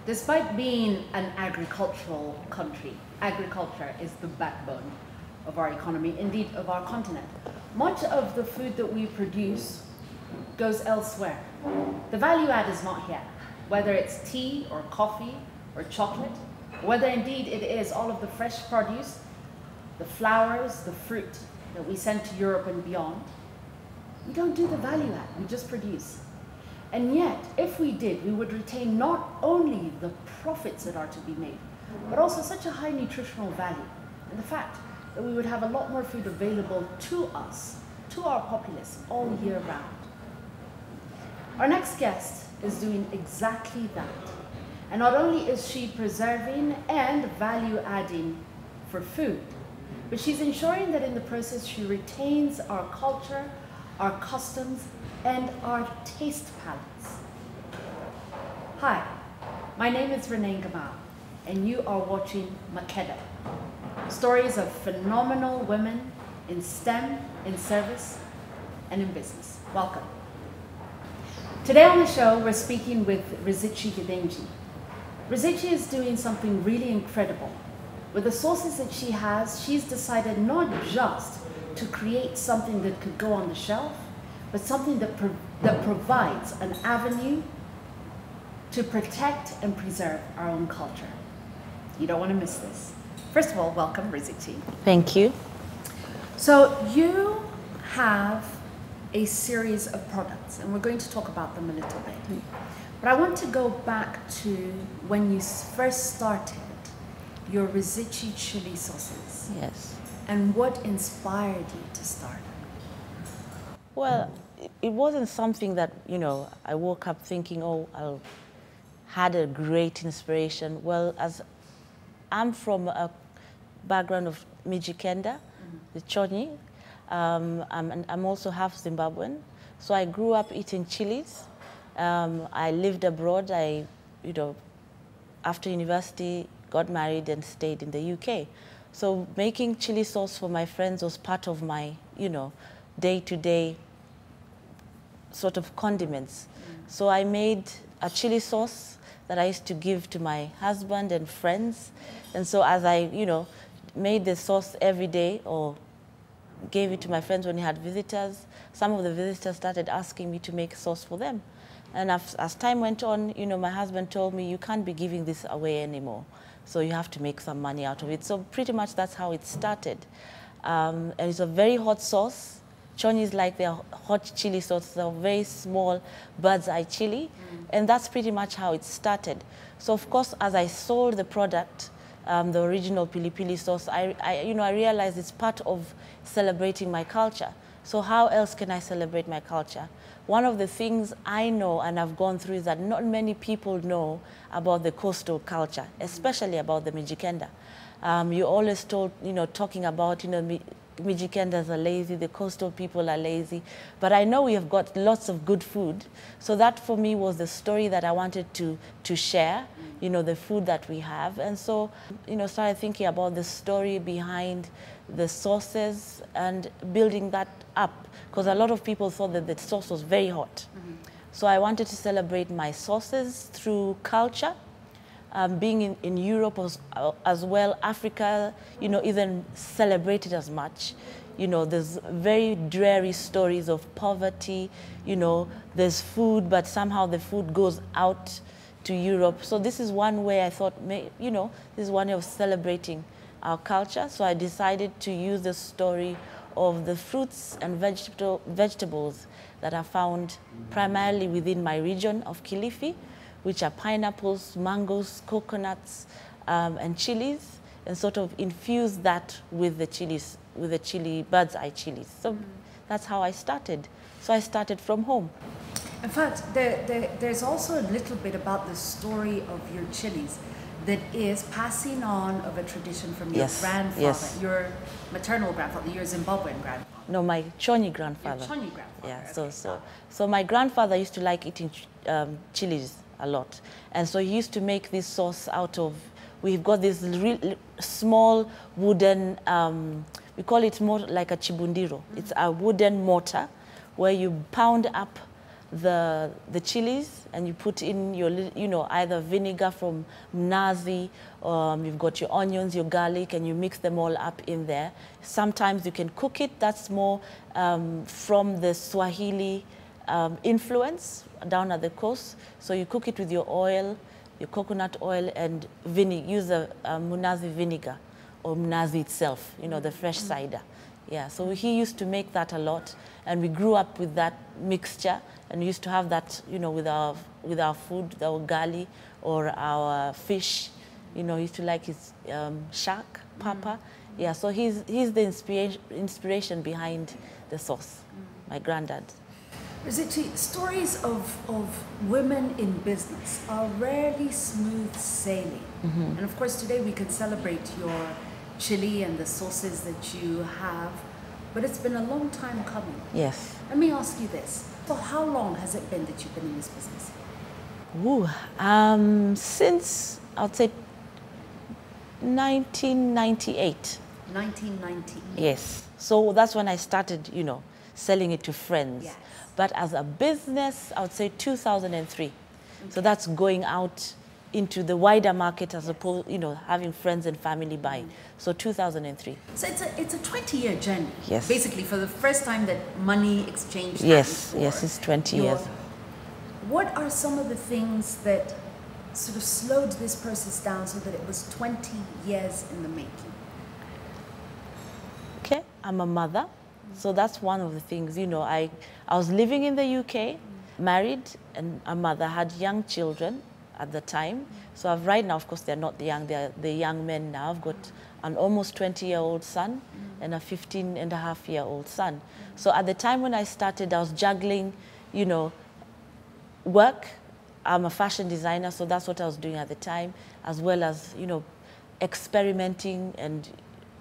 Despite being an agricultural country, agriculture is the backbone of our economy, indeed of our continent. Much of the food that we produce goes elsewhere. The value add is not here, whether it's tea or coffee or chocolate, whether indeed it is all of the fresh produce, the flowers, the fruit that we send to Europe and beyond. We don't do the value add, we just produce. And yet, if we did, we would retain not only the profits that are to be made, but also such a high nutritional value. And the fact that we would have a lot more food available to us, to our populace, all year round. Our next guest is doing exactly that. And not only is she preserving and value adding for food, but she's ensuring that in the process she retains our culture, our customs, and our taste palettes. Hi, my name is ReneeSense, and you are watching Makeda, stories of phenomenal women in STEM, in service, and in business. Welcome. Today on the show, we're speaking with Rizichi Gidenji. Rizichi is doing something really incredible. With the sources that she has, she's decided not just to create something that could go on the shelf, but something that provides an avenue to protect and preserve our own culture. You don't want to miss this. First of all, welcome, Rizichi. Thank you. So you have a series of products, and we're going to talk about them a little bit. But I want to go back to when you first started your Rizichi chili sauces. Yes. And what inspired you to start? Well, it wasn't something that, I woke up thinking, oh, I had a great inspiration. Well, as I'm from a background of Mijikenda, the Choni, I'm also half Zimbabwean. So I grew up eating chilies. I lived abroad. After university, got married and stayed in the UK. So making chili sauce for my friends was part of my, day-to-day sort of condiments. So I made a chili sauce that I used to give to my husband and friends. And so as I, made the sauce every day or gave it to my friends when we had visitors, some of the visitors started asking me to make sauce for them. And as time went on, my husband told me, you can't be giving this away anymore. So you have to make some money out of it. So pretty much that's how it started. And it's a very hot sauce. Choni is like their hot chili sauce. They're very small bird's eye chili. And that's pretty much how it started. So of course, as I sold the product, the original pili pili sauce, I realized it's part of celebrating my culture. So how else can I celebrate my culture? One of the things I know and I've gone through is that not many people know about the coastal culture, especially about the Mijikenda. You're always told, talking about, Mijikendas are lazy, the coastal people are lazy. But I know we have got lots of good food. So that for me was the story that I wanted to share, the food that we have. And so, started thinking about the story behind the sauces and building that up. Because a lot of people thought that the sauce was very hot. So I wanted to celebrate my sauces through culture. Being in Europe as well, Africa, isn't celebrated as much. There's very dreary stories of poverty. There's food, but somehow the food goes out to Europe. So this is one way I thought, this is one way of celebrating our culture. So I decided to use the story of the fruits and vegetables that are found primarily within my region of Kilifi, which are pineapples, mangoes, coconuts, and chilies, and sort of infuse that with the chilies, with the bird's eye chilies. So that's how I started. So I started from home. In fact, there's also a little bit about the story of your chilies. that is passing on of a tradition from your Yes, grandfather, yes. your maternal grandfather, your Zimbabwean grandfather. No, my Choni grandfather. Your Choni grandfather. Yeah, Okay. so my grandfather used to like eating chilies a lot. And so he used to make this sauce out of, we've got this real small wooden, we call it more like a chibundiro. It's a wooden mortar where you pound up the chilies and you put in your, either vinegar from mnazi, you've got your onions, your garlic, and you mix them all up in there. Sometimes you can cook it. That's more from the Swahili influence down at the coast. So you cook it with your oil, your coconut oil, and use a mnazi vinegar or mnazi itself, the fresh cider. Yeah, so he used to make that a lot, and we grew up with that mixture, and we used to have that, with our food, our gali or our fish. He used to like his shark, papa. Yeah, so he's the inspiration behind the sauce, my granddad. Rosichi, stories of women in business are rarely smooth sailing. And of course, today we can celebrate your chili and the sauces that you have, but it's been a long time coming. Yes. Let me ask you this. For how long has it been that you've been in this business? Since, I'd say, 1998. 1998. Yes. So that's when I started, selling it to friends. Yes. But as a business, I would say 2003. Okay. So that's going out into the wider market as opposed, having friends and family buy. So 2003. So it's a 20-year journey. Yes. Basically, for the first time that money exchanged. Yes, it's 20 years. What are some of the things that sort of slowed this process down so that it was 20 years in the making? Okay, I'm a mother. So that's one of the things, I was living in the UK, married, and a mother, had young children at the time. So right now, of course, they're not young, they're young men now. I've got an almost 20-year-old son and a 15-and-a-half-year-old son. So at the time when I started, I was juggling, work. I'm a fashion designer, so that's what I was doing at the time, as well as, experimenting and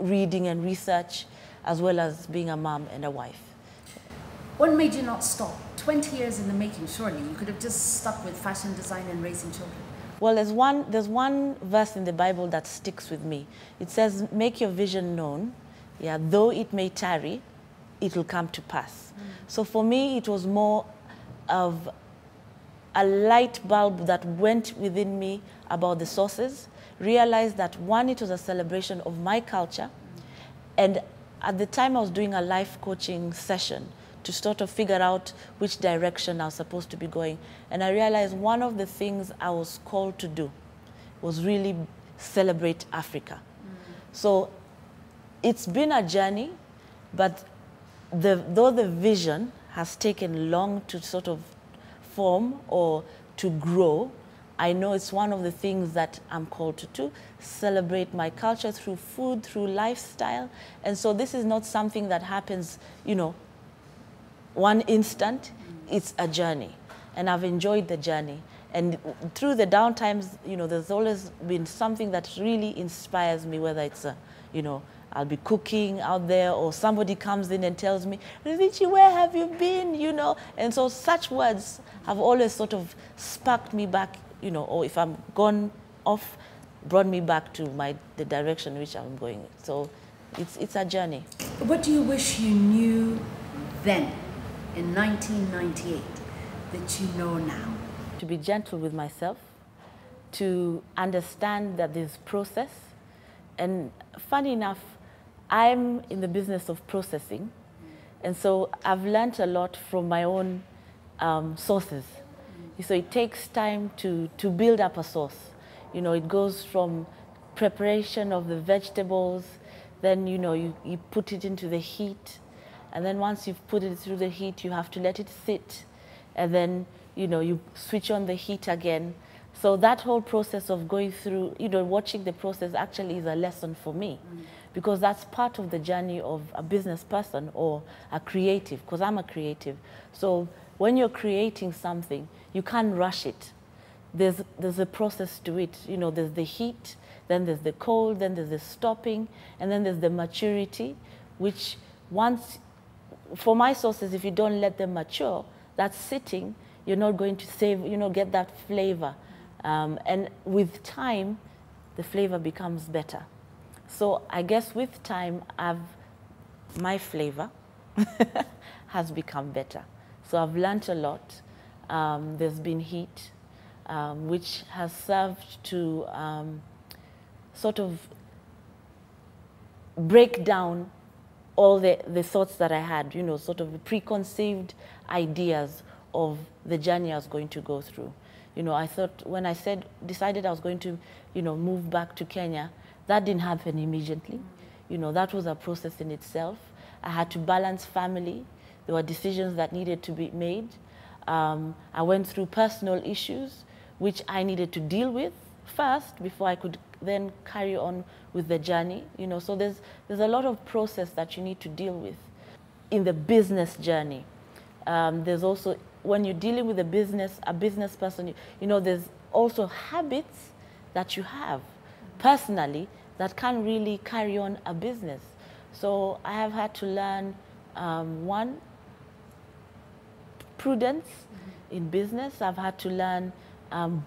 reading and research, as well as being a mom and a wife. What made you not stop? 20 years in the making, surely. You could have just stuck with fashion design and raising children. Well, there's one verse in the Bible that sticks with me. It says, make your vision known. Yeah, though it may tarry, it will come to pass. So for me, it was more of a light bulb that went within me about the sauces, realized that one, it was a celebration of my culture, and at the time I was doing a life coaching session to sort of figure out which direction I was supposed to be going. And I realized one of the things I was called to do was really celebrate Africa. So it's been a journey, but though the vision has taken long to sort of form or to grow, I know it's one of the things that I'm called to do, celebrate my culture through food, through lifestyle. And so this is not something that happens, one instant. It's a journey. And I've enjoyed the journey. And through the downtimes, there's always been something that really inspires me, whether it's, I'll be cooking out there, or somebody comes in and tells me, Renichi, where have you been, And so such words have always sort of sparked me back, or if I'm gone off, brought me back to the direction which I'm going. So it's a journey. What do you wish you knew then, in 1998, that you know now? To be gentle with myself, to understand that there's process. And funny enough, I'm in the business of processing. And so I've learned a lot from my own sources. So it takes time to build up a sauce. It goes from preparation of the vegetables, then, you put it into the heat. And then once you've put it through the heat, you have to let it sit. And then, you switch on the heat again. So that whole process of going through, watching the process actually is a lesson for me. Because that's part of the journey of a business person or a creative, because I'm a creative. So when you're creating something, you can't rush it. there's a process to it. You know, there's the heat, then there's the cold, then there's the stopping, and then there's the maturity, which once, for my sauces, if you don't let them mature, that's sitting, you're not going to save, you know, get that flavor. And with time, the flavor becomes better. So I guess with time, my flavor has become better. So I've learned a lot. There's been heat, which has served to sort of break down all the thoughts that I had, you know, sort of preconceived ideas of the journey I was going to go through. You know, I thought when I decided I was going to, you know, move back to Kenya, that didn't happen immediately. You know, that was a process in itself. I had to balance family. There were decisions that needed to be made. I went through personal issues, which I needed to deal with first before I could then carry on with the journey. You know, so there's a lot of process that you need to deal with in the business journey. There's also, when you're dealing with a business person, you know, there's also habits that you have personally that can really carry on a business. So I have had to learn, one, prudence in business. I've had to learn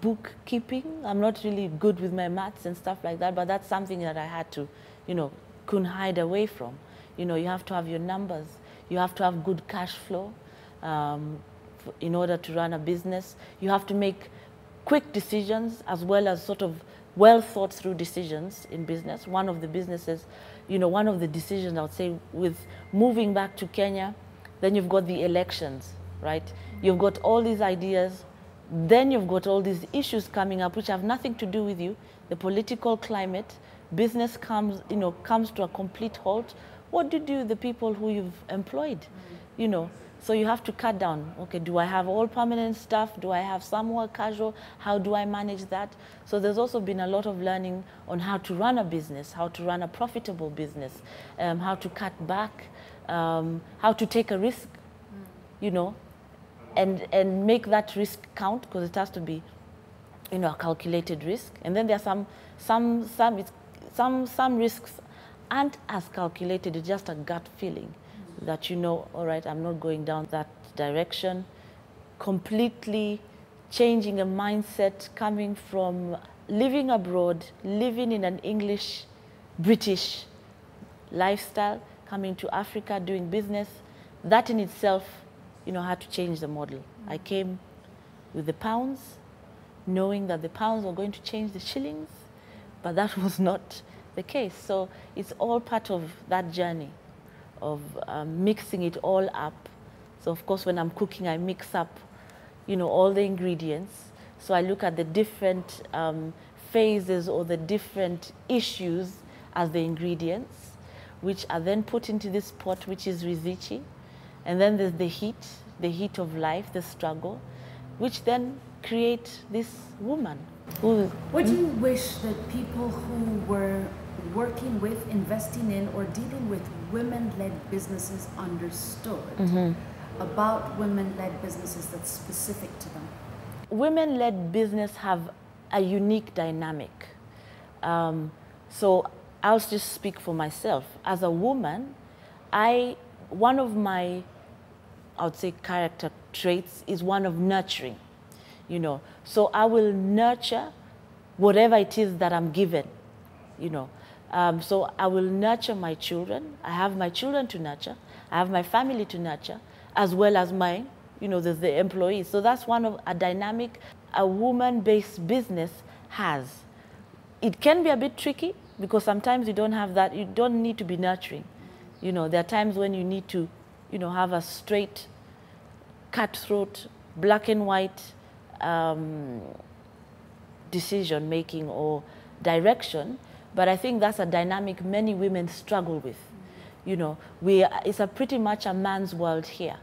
bookkeeping. I'm not really good with my maths and stuff like that, but that's something that I had to, you know, couldn't hide away from. You know, you have to have your numbers. You have to have good cash flow in order to run a business. You have to make quick decisions as well as sort of well thought through decisions in business. One of the businesses, you know, one of the decisions I would say with moving back to Kenya, then you've got the elections, right? You've got all these ideas, then you've got all these issues coming up which have nothing to do with you. The political climate, business comes to a complete halt. What do you do with the people who you've employed? You know, so you have to cut down. Okay, do I have all permanent staff? Do I have some more casual? How do I manage that? So there's also been a lot of learning on how to run a business, how to run a profitable business, how to cut back, how to take a risk, you know, and make that risk count, because it has to be, you know, a calculated risk. And then there are some risks aren't as calculated. It's just a gut feeling that, you know, all right, I'm not going down that direction. Completely changing a mindset, coming from living abroad, living in an English, British lifestyle, coming to Africa, doing business. That in itself, you know, had to change the model. I came with the pounds, knowing that the pounds were going to change the shillings, but that was not the case. So it's all part of that journey of mixing it all up. So of course, when I'm cooking, I mix up, you know, all the ingredients. So I look at the different phases or the different issues as the ingredients, which are then put into this pot, which is rizichi. And then there's the heat of life, the struggle, which then create this woman. What do you wish that people who were working with, investing in, or dealing with women-led businesses understood about women-led businesses that's specific to them? Women-led business have a unique dynamic. So I'll just speak for myself. As a woman, one of my, I would say, character traits is one of nurturing, you know. So I will nurture whatever it is that I'm given, you know. So I will nurture my children. I have my children to nurture. I have my family to nurture, as well as my, you know, the employees. So that's one of a dynamic a woman-based business has. It can be a bit tricky because sometimes you don't have that. You don't need to be nurturing. You know, there are times when you need to, you know, have a straight, cutthroat, black and white decision making or direction. But I think that's a dynamic many women struggle with. You know, it's pretty much a man's world here.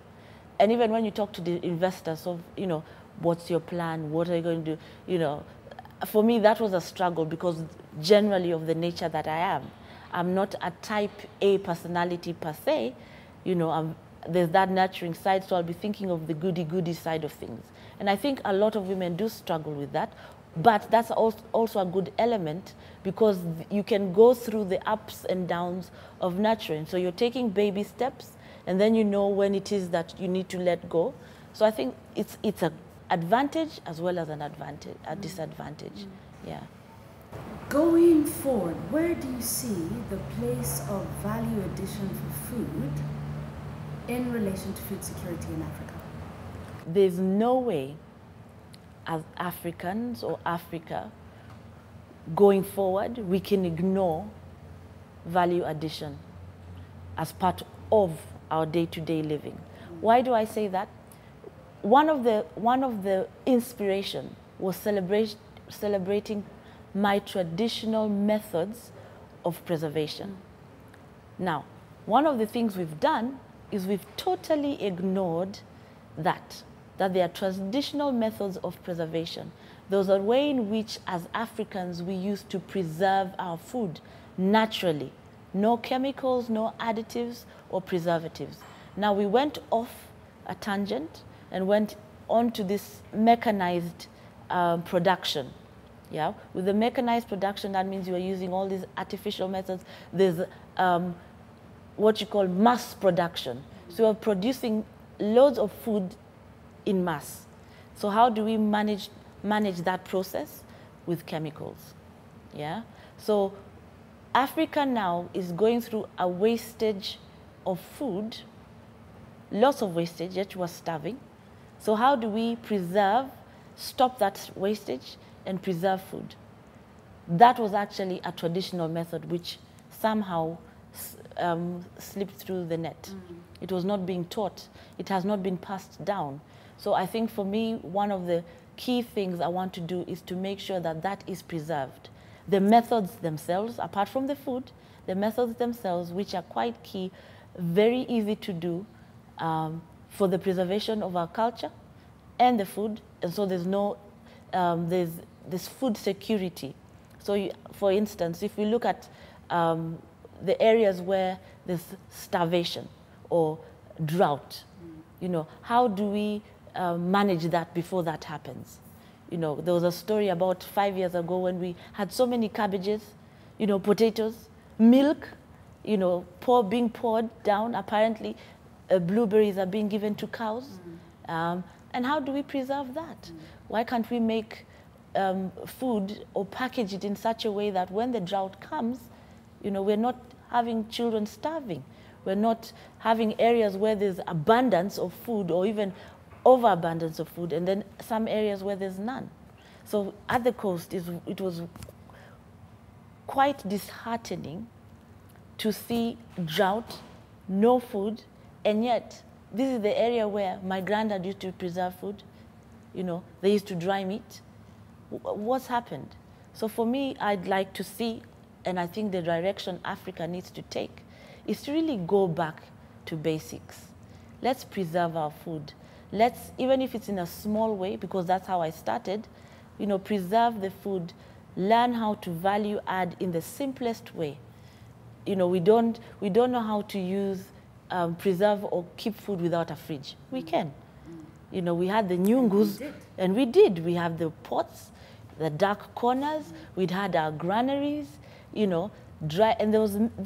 And even when you talk to the investors of, you know, what's your plan? What are you going to do? You know, for me, that was a struggle because generally of the nature that I am. I'm not a type A personality per se. You know, there's that nurturing side, so I'll be thinking of the goody-goody side of things. And I think a lot of women do struggle with that, but that's also a good element because you can go through the ups and downs of nurturing. So you're taking baby steps, and then you know when it is that you need to let go. So I think it's an advantage as well as a disadvantage. Yeah. Going forward, where do you see the place of value addition for food in relation to food security in Africa? There's no way as Africans or Africa going forward we can ignore value addition as part of our day-to-day living. Why do I say that? One of the inspiration was celebrating my traditional methods of preservation. Now, one of the things we've done is we've totally ignored that there are traditional methods of preservation. Those are ways in which, as Africans, we used to preserve our food naturally. No chemicals, no additives or preservatives. Now, we went off a tangent and went on to this mechanized production. Yeah, with the mechanized production, that means you are using all these artificial methods. There's what you call mass production. So you're producing loads of food in mass. So how do we manage that process? With chemicals. Yeah. So Africa now is going through a wastage of food, lots of wastage, yet we're starving. So how do we stop that wastage and preserve food? That was actually a traditional method which somehow slipped through the net. It was not being taught. It has not been passed down. So I think for me, one of the key things I want to do is to make sure that that is preserved. The methods themselves, apart from the food, the methods themselves, which are quite key, very easy to do for the preservation of our culture and the food. And so there's no, there's food security. So for instance, if we look at the areas where there's starvation or drought, you know, how do we manage that before that happens? You know, there was a story about 5 years ago when we had so many cabbages, you know, potatoes, milk, you know, being poured down. Apparently, blueberries are being given to cows. And how do we preserve that? Why can't we make food or package it in such a way that when the drought comes, you know, we're not having children starving. We're not having areas where there's abundance of food or even overabundance of food, and then some areas where there's none. So at the coast, it was quite disheartening to see drought, no food, and yet this is the area where my granddad used to preserve food. You know, they used to dry meat. What's happened? So for me, I'd like to see, and I think the direction Africa needs to take, is to really go back to basics. Let's preserve our food. Let's, even if it's in a small way, because that's how I started, you know, preserve the food, learn how to value add in the simplest way. You know, we don't know how to use, preserve or keep food without a fridge. We can. You know, we had the nyungus, and we did. We have the pots, the dark corners, we'd had our granaries, you know, dry, and there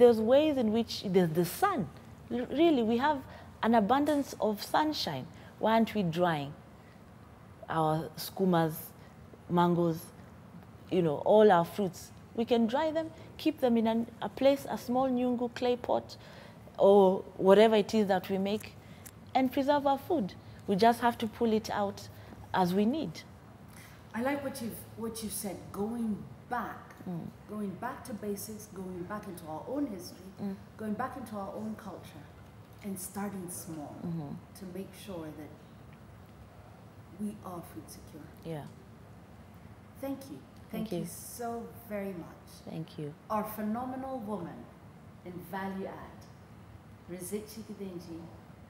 was ways in which there's the sun. Really, we have an abundance of sunshine. Why aren't we drying our skumas, mangoes, you know, all our fruits? We can dry them, keep them in a place, a small nyungu clay pot, or whatever it is that we make, and preserve our food. We just have to pull it out as we need. I like what you've said, going back to basics, going back into our own history, going back into our own culture, and starting small to make sure that we are food secure. Yeah. Thank you. Thank you so very much. Thank you. Our phenomenal woman in value add, Rizitchi Kadenji,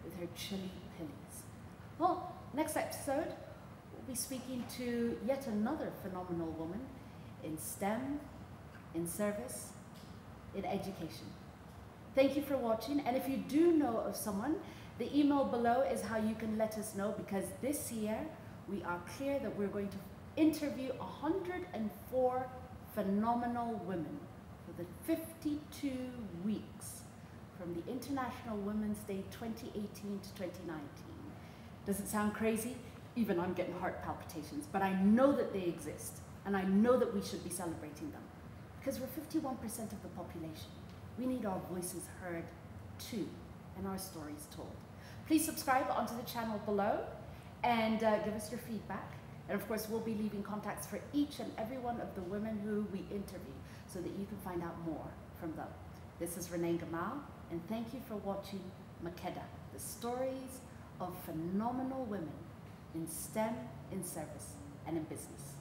with her chili pillies. Well, next episode, we'll be speaking to yet another phenomenal woman in STEM, in service, in education. Thank you for watching, and if you do know of someone The email below is how you can let us know, because this year we are clear that we're going to interview 104 phenomenal women for the 52 weeks from the International Women's Day 2018 to 2019. Does it sound crazy? Even I'm getting heart palpitations, but I know that they exist, and I know that we should be celebrating them, because we're 51% of the population. We need our voices heard too, and our stories told. Please subscribe onto the channel below and give us your feedback. And of course, we'll be leaving contacts for each and every one of the women who we interview so that you can find out more from them. This is Renee Gamal, and thank you for watching Makeda, the stories of phenomenal women in STEM, in service, and in business.